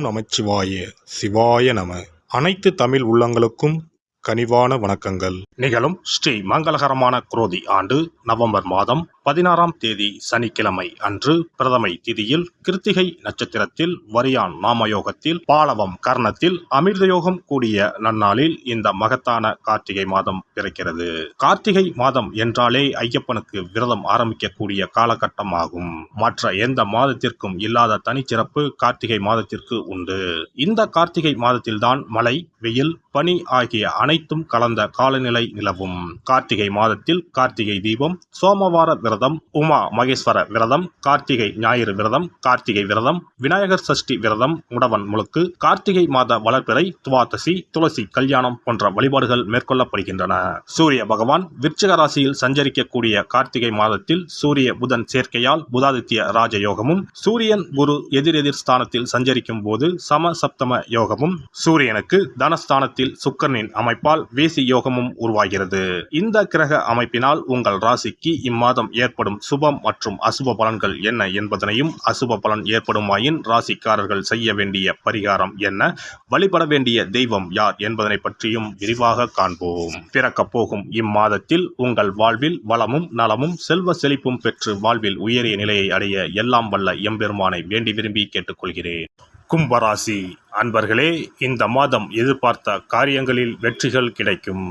நமச்சிவாய சிவாய நம. அனைத்து தமிழ் உள்ளங்களுக்கும் கனிவான வணக்கங்கள். நிகழும் ஸ்ரீ மங்களகரமான குரோதி ஆண்டு நவம்பர் மாதம் 16ஆம் தேதி சனிக்கிழமை அன்று பிரதமை திதியில் கிருத்திகை நட்சத்திரத்தில் வரியான் நாமயோகத்தில் பாலவம் கர்ணத்தில் அமிர்தயோகம் கூடிய நன்னாளில் இந்த மகத்தான கார்த்திகை மாதம் பிறக்கிறது. கார்த்திகை மாதம் என்றாலே ஐயப்பனுக்கு விரதம் ஆரம்பிக்கக்கூடிய காலகட்டம் ஆகும். மற்ற எந்த மாதத்திற்கும் இல்லாத தனிச்சிறப்பு கார்த்திகை மாதத்திற்கு உண்டு. இந்த கார்த்திகை மாதத்தில்தான் மழை, வெயில், பனி ஆகிய அனைத்தும் கலந்த காலநிலை நிலவும். கார்த்திகை மாதத்தில் கார்த்திகை தீபம், சோமவார விரதம், உமா மகேஸ்வர விரதம், கார்த்திகை ஞாயிறு விரதம், கார்த்திகை விரதம், விநாயகர் சஷ்டி விரதம், முடவன் முழுக்கு, கார்த்திகை மாத வளர்பிறை, துவாதசி, துளசி கல்யாணம் போன்ற வழிபாடுகள் மேற்கொள்ளப்படுகின்றன. சூரிய பகவான் விருச்சிக ராசியில் சஞ்சரிக்கக்கூடிய கார்த்திகை மாதத்தில் சூரிய புதன் சேர்க்கையால் புதாதித்ய ராஜயோகமும், சூரியன் குரு எதிரெதிர் ஸ்தானத்தில் சஞ்சரிக்கும் போது சம சப்தம யோகமும், சூரியனுக்கு தனஸ்தானத்தில் சுக்கிரனின் அமைப்பால் வேசி யோகமும் உருவாகிறது. இந்த கிரக அமைப்பினால் உங்கள் ராசிக்கு இம்மாதம் ஏற்படும் சுபம் மற்றும் அசுப பலன்கள் என்ன என்பதனையும், அசுப பலன் ஏற்படுமாயின் ராசிக்காரர்கள் செய்ய வேண்டிய பரிகாரம் என்ன, வழிபட வேண்டிய தெய்வம் யார் என்பதனை பற்றியும் விரிவாக காண்போம். பிறக்கப் போகும் இம்மாதத்தில் உங்கள் வாழ்வில் வளமும் நலமும் செல்வ செழிப்பும் பெற்று வாழ்வில் உயரிய நிலையை அடைய எல்லாம் வல்ல எம்பெருமானை வேண்டி விரும்பி கேட்டுக்கொள்கிறேன். கும்பராசி அன்பர்களே, இந்த மாதம் எதிர்பார்த்த காரியங்களில் வெற்றிகள் கிடைக்கும்.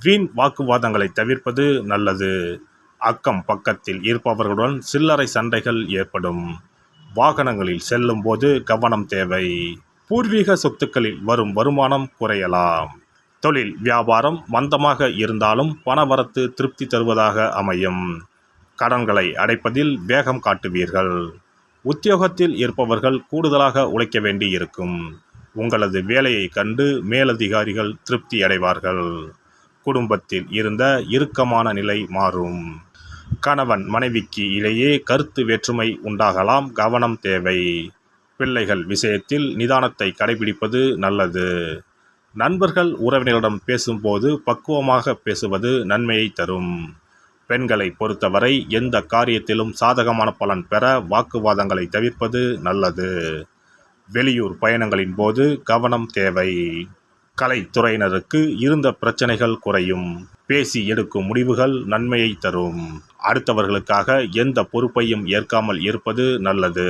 வீண் வாக்குவாதங்களை தவிர்ப்பது நல்லது. அக்கம் பக்கத்தில் இருப்பவர்களுடன் சில்லறை சண்டைகள் ஏற்படும். வாகனங்களில் செல்லும் போது கவனம் தேவை. பூர்வீக சொத்துக்களில் வரும் வருமானம் குறையலாம். தொழில் வியாபாரம் மந்தமாக இருந்தாலும் பணவரத்து திருப்தி தருவதாக அமையும். கடன்களை அடைப்பதில் வேகம் காட்டுவீர்கள். உத்தியோகத்தில் இருப்பவர்கள் கூடுதலாக உழைக்க வேண்டி இருக்கும். உங்களது வேலையை கண்டு மேலதிகாரிகள் திருப்தி அடைவார்கள். குடும்பத்தில் இருந்த இறுக்கமான நிலை மாறும். கணவன் மனைவிக்கு இடையே கருத்து வேற்றுமை உண்டாகலாம், கவனம் தேவை. பிள்ளைகள் விஷயத்தில் நிதானத்தை கடைபிடிப்பது நல்லது. நண்பர்கள் உறவினரிடம் பேசும்போது பக்குவமாக பேசுவது நன்மையை தரும். பெண்களை பொறுத்தவரை எந்த காரியத்திலும் சாதகமான பலன் பெற வாக்குவாதங்களை தவிர்ப்பது நல்லது. வெளியூர் பயணங்களின் போது கவனம் தேவை. கலைத்துறையினருக்கு இருந்த பிரச்சனைகள் குறையும். பேசி எடுக்கும் முடிவுகள் நன்மையை தரும். அடுத்தவர்களுக்காக எந்த பொறுப்பையும் ஏற்காமல் இருப்பது நல்லது.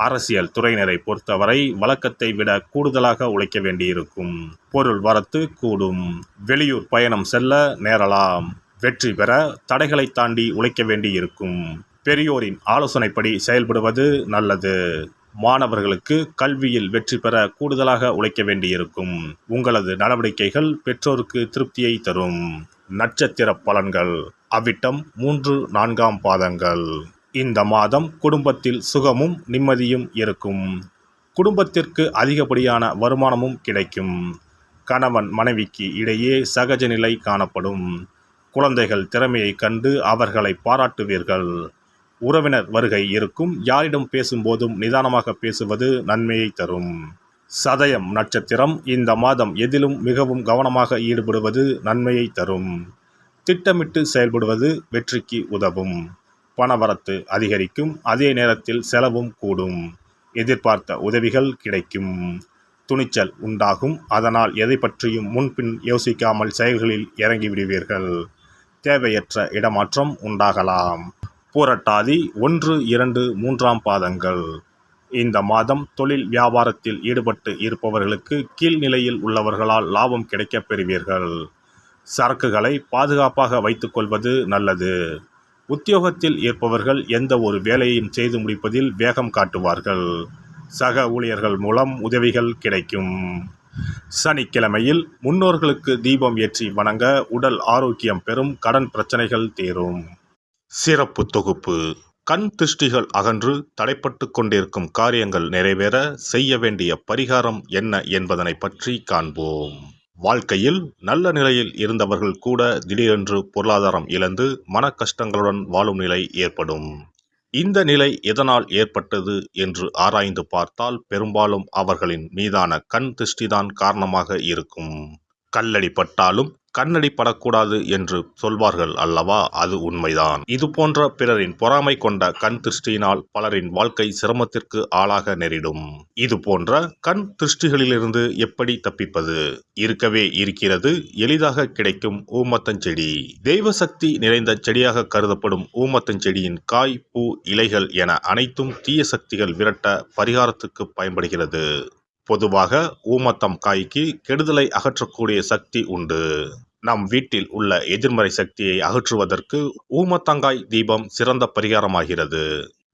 அரசியல் துறையினரை பொறுத்தவரை வழக்கத்தை விட கூடுதலாக உழைக்க வேண்டியிருக்கும். பொருள் வரத்து கூடும். வெளியூர் பயணம் செல்ல நேரலாம். வெற்றி பெற தடைகளை தாண்டி உழைக்க வேண்டியிருக்கும். பெரியோரின் ஆலோசனைப்படி செயல்படுவது நல்லது. மாணவர்களுக்கு கல்வியில் வெற்றி பெற கூடுதலாக உழைக்க வேண்டியிருக்கும். உங்களது நடவடிக்கைகள் பெற்றோருக்கு திருப்தியை தரும். நட்சத்திர பலன்கள் அவிட்டம் 3, 4ஆம் பாதங்கள். இந்த மாதம் குடும்பத்தில் சுகமும் நிம்மதியும் இருக்கும். குடும்பத்திற்கு அதிகப்படியான வருமானமும் கிடைக்கும். கணவன் மனைவிக்கு இடையே சகஜ நிலை காணப்படும். குழந்தைகள் திறமையை கண்டு அவர்களை பாராட்டுவீர்கள். உறவினர் வருகை இருக்கும். யாரிடம் பேசும்போதும் நிதானமாக பேசுவது நன்மையை தரும். சதயம் நட்சத்திரம் இந்த மாதம் எதிலும் மிகவும் கவனமாக ஈடுபடுவது நன்மையை தரும். திட்டமிட்டு செயல்படுவது வெற்றிக்கு உதவும். பணவரத்து அதிகரிக்கும். அதே நேரத்தில் செலவும் கூடும். எதிர்பார்த்த உதவிகள் கிடைக்கும். துணிச்சல் உண்டாகும். அதனால் எதை பற்றியும் முன்பின் யோசிக்காமல் செயல்களில் இறங்கிவிடுவீர்கள். தேவையற்ற இடமாற்றம் உண்டாகலாம். பூரட்டாதி 1, 2, 3ஆம் பாதங்கள். இந்த மாதம் தொழில் வியாபாரத்தில் ஈடுபட்டு இருப்பவர்களுக்கு கீழ்நிலையில் உள்ளவர்களால் லாபம் கிடைக்கப் பெறுவீர்கள். சரக்குகளை பாதுகாப்பாக வைத்துக்கொள்வது நல்லது. உத்தியோகத்தில் இருப்பவர்கள் எந்த ஒரு வேலையையும் செய்து முடிப்பதில் வேகம் காட்டுவார்கள். சக ஊழியர்கள் மூலம் உதவிகள் கிடைக்கும். சனிக்கிழமையில் முன்னோர்களுக்கு தீபம் ஏற்றி வணங்க உடல் ஆரோக்கியம் பெறும். கடன் பிரச்சனைகள் தீரும். சிறப்பு தொகுப்பு. கண் திருஷ்டிகள் அகன்று தடைப்பட்டு கொண்டிருக்கும் காரியங்கள் நிறைவேற செய்ய வேண்டிய பரிகாரம் என்ன என்பதனை பற்றி காண்போம். வாழ்க்கையில் நல்ல நிலையில் இருந்தவர்கள் கூட திடீரென்று பொருளாதாரம் இழந்து மன கஷ்டங்களுடன் வாழும் நிலை ஏற்படும். இந்த நிலை எதனால் ஏற்பட்டது என்று ஆராய்ந்து பார்த்தால் பெரும்பாலும் அவர்களின் மீதான கண் திருஷ்டிதான் காரணமாக இருக்கும். கல்லடி பட்டாலும் கண்ணடி படக்கூடாது என்று சொல்வார்கள் அல்லவா, அது உண்மைதான். இது போன்ற பிறரின் பொறாமை கொண்ட கண் திருஷ்டியினால் பலரின் வாழ்க்கை சிரமத்திற்கு ஆளாக நேரிடும். இது போன்ற கண் திருஷ்டிகளிலிருந்து எப்படி தப்பிப்பது? இருக்கவே இருக்கிறது எளிதாக கிடைக்கும் ஊமத்தஞ்செடி. தெய்வ சக்தி நிறைந்த செடியாக கருதப்படும் ஊமத்தஞ்செடியின் காய், பூ, இலைகள் என அனைத்தும் தீய சக்திகள் விரட்ட பரிகாரத்துக்கு பயன்படுகிறது. பொதுவாக ஊமத்தம் காய்க்கு கெடுதலை அகற்றக்கூடிய சக்தி உண்டு. நம் வீட்டில் உள்ள எதிர்மறை சக்தியை அகற்றுவதற்கு ஊமத்தங்காய் தீபம் சிறந்த பரிகாரமாகிறது.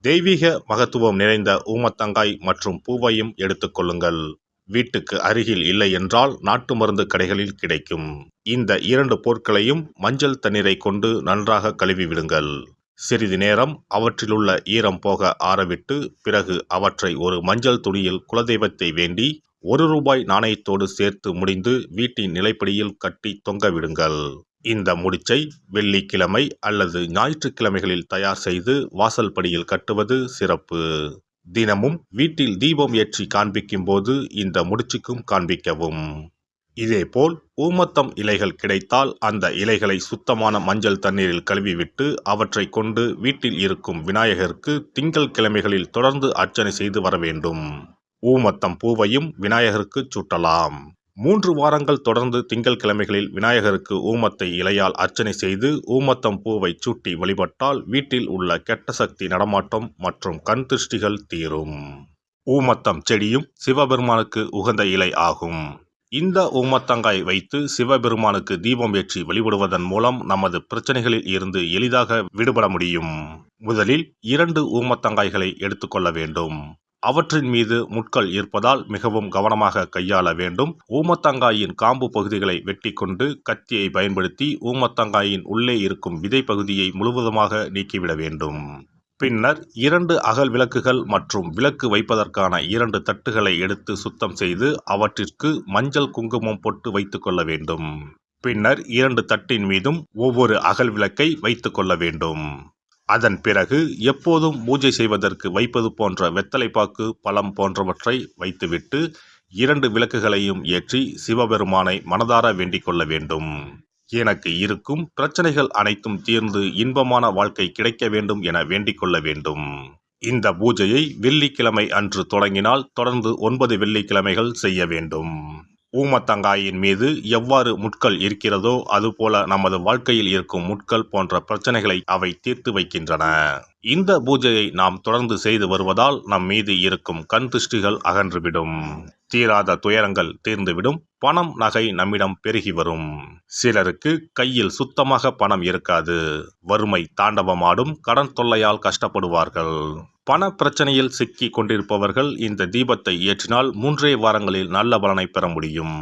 தெய்வீக மகத்துவம் நிறைந்த ஊமத்தங்காய் மற்றும் பூவையும் எடுத்துக்கொள்ளுங்கள். வீட்டுக்கு அருகில் இல்லை என்றால் நாட்டு மருந்து கடைகளில் கிடைக்கும். இந்த 2 பொருட்களையும் மஞ்சள் தண்ணீரை கொண்டு நன்றாக கழுவி விடுங்கள். சிறிது நேரம் அவற்றிலுள்ள ஈரம் போக ஆறவிட்டு பிறகு அவற்றை ஒரு மஞ்சள் துணியில் குலதெய்வத்தை வேண்டி ₹1 நாணயத்தோடு சேர்த்து முடிந்து வீட்டின் நிலைப்படியில் கட்டி தொங்கவிடுங்கள். இந்த முடிச்சை வெள்ளிக்கிழமை அல்லது ஞாயிற்றுக்கிழமைகளில் தயார் செய்து வாசல் படியில் கட்டுவது சிறப்பு. தினமும் வீட்டில் தீபம் ஏற்றி காண்பிக்கும் போது இந்த முடிச்சுக்கும் காண்பிக்கவும். இதேபோல் ஊமத்தம் இலைகள் கிடைத்தால் அந்த இலைகளை சுத்தமான மஞ்சள் தண்ணீரில் கழுவிவிட்டு அவற்றை கொண்டு வீட்டில் இருக்கும் விநாயகருக்கு திங்கள் கிழமைகளில் தொடர்ந்து அர்ச்சனை செய்து வர வேண்டும். ஊமத்தம் பூவையும் விநாயகருக்கு சூட்டலாம். 3 வாரங்கள் தொடர்ந்து திங்கள் கிழமைகளில் விநாயகருக்கு ஊமத்தை இலையால் அர்ச்சனை செய்து ஊமத்தம் பூவை சூட்டி வழிபட்டால் வீட்டில் உள்ள கெட்ட சக்தி நடமாட்டம் மற்றும் கண் திருஷ்டிகள் தீரும். ஊமத்தம் செடியும் சிவபெருமானுக்கு உகந்த இலை ஆகும். இந்த ஊமத்தங்காய் வைத்து சிவபெருமானுக்கு தீபம் ஏற்றி வழிபடுவதன் மூலம் நமது பிரச்சனைகளில் இருந்து எளிதாக விடுபட முடியும். முதலில் 2 ஊமத்தங்காய்களை எடுத்துக்கொள்ள வேண்டும். அவற்றின் மீது முட்கள் இருப்பதால் மிகவும் கவனமாக கையாள வேண்டும். ஊமத்தங்காயின் காம்பு பகுதிகளை வெட்டி கொண்டு கத்தியை பயன்படுத்தி ஊமத்தங்காயின் உள்ளே இருக்கும் விதை பகுதியை முழுவதுமாக நீக்கிவிட வேண்டும். பின்னர் 2 அகல் விளக்குகள் மற்றும் விளக்கு வைப்பதற்கான 2 தட்டுகளை எடுத்து சுத்தம் செய்து அவற்றிற்கு மஞ்சள் குங்குமம் போட்டு வைத்துக் கொள்ள வேண்டும். பின்னர் 2 தட்டின் மீதும் ஒவ்வொரு அகல் விளக்கை வைத்துக் கொள்ள வேண்டும். அதன் பிறகு எப்போதும் பூஜை செய்வதற்கு வைப்பது போன்ற வெத்தலைப்பாக்கு, பழம் போன்றவற்றை வைத்துவிட்டு 2 விளக்குகளையும் ஏற்றி சிவபெருமானை மனதார வேண்டிக் கொள்ள வேண்டும். எனக்கு இருக்கும் பிரச்சனைகள் அனைத்தும் தீர்ந்து இன்பமான வாழ்க்கை கிடைக்க வேண்டும் என வேண்டிக் கொள்ள வேண்டும். இந்த பூஜையை வெள்ளிக்கிழமை அன்று தொடங்கினால் தொடர்ந்து 9 வெள்ளிக்கிழமைகள் செய்ய வேண்டும். ஊமத்தங்காயின் மீது எவ்வாறு முட்கள் இருக்கிறதோ அதுபோல நமது வாழ்க்கையில் இருக்கும் முட்கள் போன்ற பிரச்சனைகளை அவை தீர்த்து வைக்கின்றன. இந்த பூஜையை நாம் தொடர்ந்து செய்து வருவதால் நம் மீது இருக்கும் கண் திருஷ்டிகள் அகன்றுவிடும். தீராத துயரங்கள் தீர்ந்துவிடும். பணம், நகை நம்மிடம் பெருகி வரும். சிலருக்கு கையில் சுத்தமாக பணம் இருக்காது. வறுமை தாண்டவமாடும். கடன் தொல்லையால் கஷ்டப்படுவார்கள். பண பிரச்சனையில் சிக்கி கொண்டிருப்பவர்கள் இந்த தீபத்தை ஏற்றினால் 3 வாரங்களில் நல்ல பலனை பெற முடியும்.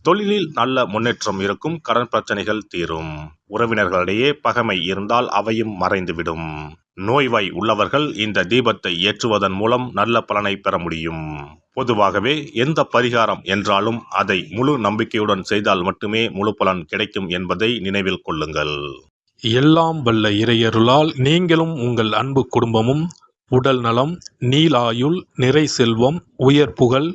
தொழிலில் நல்ல முன்னேற்றம் இருக்கும். கடன் பிரச்சனைகள் தீரும். உறவினர்களிடையே பகைமை இருந்தால் அவையும் மறைந்துவிடும். நோய்வாய் உள்ளவர்கள் இந்த தீபத்தை ஏற்றுவதன் மூலம் நல்ல பலனை பெற முடியும். பொதுவாகவே எந்த பரிகாரம் என்றாலும் அதை முழு நம்பிக்கையுடன் செய்தால் மட்டுமே முழு பலன் கிடைக்கும் என்பதை நினைவில் கொள்ளுங்கள். எல்லாம் வல்ல இறையருளால் நீங்களும் உங்கள் அன்பு குடும்பமும் உடல் நலம், நீலாயுள், நிறை செல்வம், உயர் புகழ்,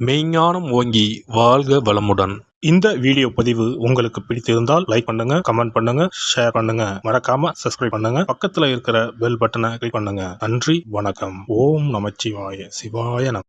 மெய்ஞானம் ஓங்கி வாழ்க வளமுடன். இந்த வீடியோ பதிவு உங்களுக்கு பிடித்திருந்தால் லைக் பண்ணுங்க, கமெண்ட் பண்ணுங்க, ஷேர் பண்ணுங்க. மறக்காம சப்ஸ்கிரைப் பண்ணுங்க. பக்கத்துல இருக்கிற பெல் பட்டனை கிளிக் பண்ணுங்க. நன்றி, வணக்கம். ஓம் நமச்சிவாய. சிவாய நம.